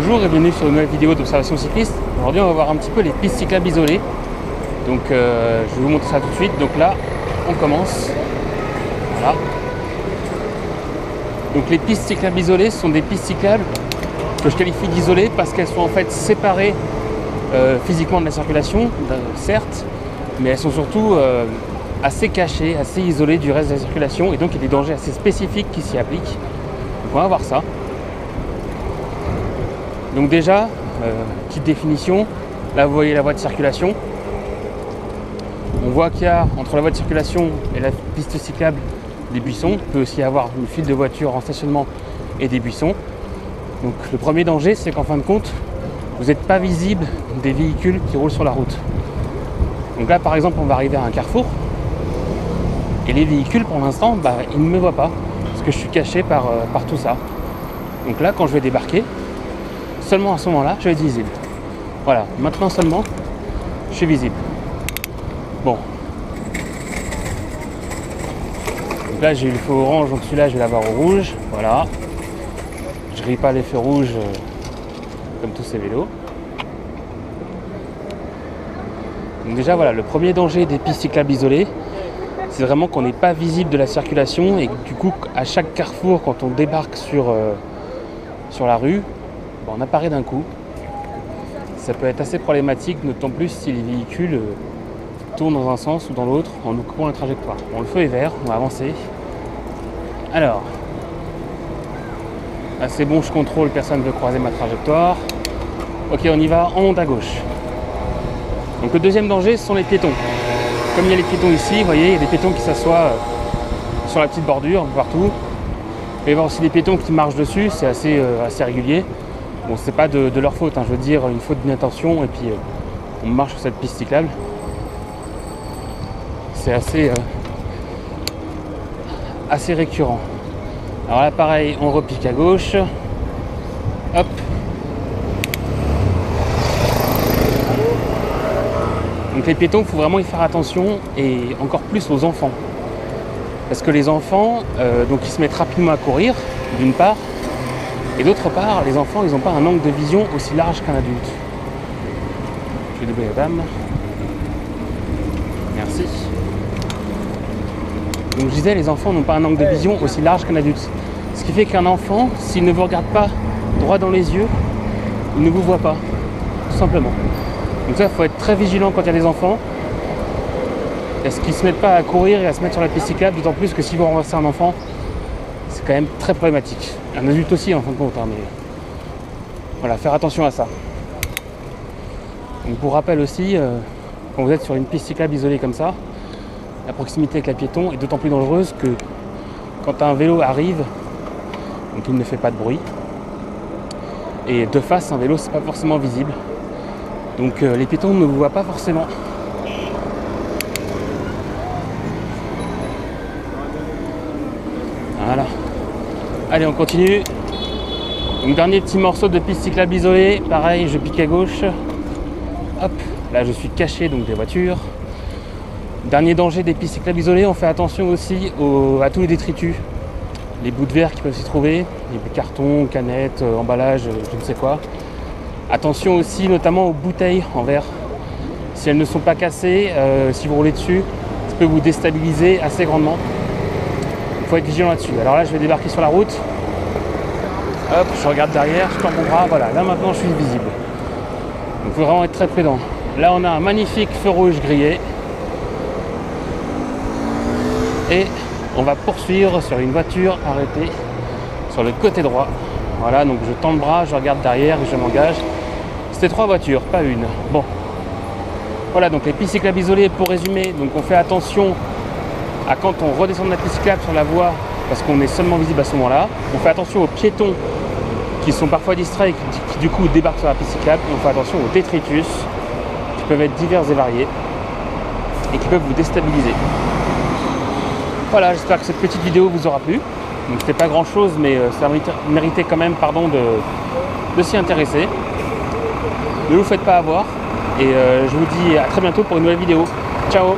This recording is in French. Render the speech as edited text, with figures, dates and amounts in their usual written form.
Bonjour et bienvenue sur une nouvelle vidéo d'observation cycliste. Aujourd'hui on va voir un petit peu les pistes cyclables isolées. Donc je vais vous montrer ça tout de suite. Donc là on commence. Voilà. Donc les pistes cyclables isolées sont des pistes cyclables que je qualifie d'isolées parce qu'elles sont en fait séparées physiquement de la circulation, certes, mais elles sont surtout assez cachées, assez isolées du reste de la circulation et donc il y a des dangers assez spécifiques qui s'y appliquent. Donc on va voir ça. Donc déjà, petite définition, là vous voyez la voie de circulation. On voit qu'il y a entre la voie de circulation et la piste cyclable des buissons. Il peut aussi y avoir une file de voitures en stationnement et des buissons. Donc le premier danger, c'est qu'en fin de compte, vous n'êtes pas visible des véhicules qui roulent sur la route. Donc là par exemple, on va arriver à un carrefour. Et les véhicules pour l'instant, ils ne me voient pas. Parce que je suis caché par tout ça. Donc là, quand je vais débarquer, seulement à ce moment-là, je vais être visible. Voilà, maintenant seulement, je suis visible. Bon. Donc là, j'ai eu le feu orange, donc celui-là, je vais l'avoir au rouge. Voilà. Je grille pas les feux rouges comme tous ces vélos. Donc déjà, voilà, le premier danger des pistes cyclables isolées, c'est vraiment qu'on n'est pas visible de la circulation et du coup, à chaque carrefour, quand on débarque sur la rue, on apparaît d'un coup. Ça peut être assez problématique, d'autant plus si les véhicules tournent dans un sens ou dans l'autre en nous coupant la trajectoire. Bon, le feu est vert, on va avancer. Alors, là c'est bon, je contrôle, personne ne veut croiser ma trajectoire. Ok, on y va, on monte à gauche. Donc le deuxième danger, ce sont les piétons. Comme il y a les piétons ici, vous voyez, il y a des piétons qui s'assoient sur la petite bordure, partout. Il va y avoir aussi des piétons qui marchent dessus, c'est assez régulier. Bon, c'est pas de leur faute, je veux dire, une faute d'inattention, et puis on marche sur cette piste cyclable. C'est assez récurrent. Alors là, pareil, on repique à gauche. Hop. Donc les piétons, il faut vraiment y faire attention, et encore plus aux enfants. Parce que les enfants, donc ils se mettent rapidement à courir, d'une part, et d'autre part, les enfants, ils n'ont pas un angle de vision aussi large qu'un adulte. Je vais doubler la dame. Merci. Donc je disais, les enfants n'ont pas un angle de vision aussi large qu'un adulte. Ce qui fait qu'un enfant, s'il ne vous regarde pas droit dans les yeux, il ne vous voit pas, tout simplement. Donc ça, il faut être très vigilant quand il y a des enfants. Est-ce qu'ils ne se mettent pas à courir et à se mettre sur la piste cyclable, d'autant plus que si vous renversez un enfant, c'est quand même très problématique. Un adulte aussi en fin de compte, mais voilà, faire attention à ça. Donc pour rappel aussi, quand vous êtes sur une piste cyclable isolée comme ça, la proximité avec la piéton est d'autant plus dangereuse que quand un vélo arrive, donc il ne fait pas de bruit, et de face un vélo c'est pas forcément visible. Donc les piétons ne vous voient pas forcément. Voilà. Allez, on continue. Donc dernier petit morceau de piste cyclable isolée. Pareil, je pique à gauche. Hop, là je suis caché donc des voitures. Dernier danger des pistes cyclables isolées, on fait attention aussi à tous les détritus. Les bouts de verre qui peuvent s'y trouver, les cartons, canettes, emballages, je ne sais quoi. Attention aussi notamment aux bouteilles en verre. Si elles ne sont pas cassées, si vous roulez dessus, ça peut vous déstabiliser assez grandement. Il faut être vigilant là-dessus. Alors là, je vais débarquer sur la route. Hop, je regarde derrière, je tends mon bras. Voilà, là maintenant, je suis visible. Donc, il faut vraiment être très prudent. Là, on a un magnifique feu rouge grillé. Et on va poursuivre sur une voiture arrêtée sur le côté droit. Voilà, donc je tends le bras, je regarde derrière et je m'engage. C'était 3 voitures, pas une. Bon. Voilà, donc les pistes cyclables isolées, pour résumer, donc on fait attention à quand on redescend de la piste cyclable sur la voie, parce qu'on est seulement visible à ce moment-là. On fait attention aux piétons qui sont parfois distraits et qui du coup débarquent sur la piste cyclable. Et on fait attention aux détritus qui peuvent être divers et variés et qui peuvent vous déstabiliser. Voilà, j'espère que cette petite vidéo vous aura plu. Donc c'était pas grand chose, mais ça méritait quand même de s'y intéresser. Ne vous faites pas avoir et je vous dis à très bientôt pour une nouvelle vidéo. Ciao!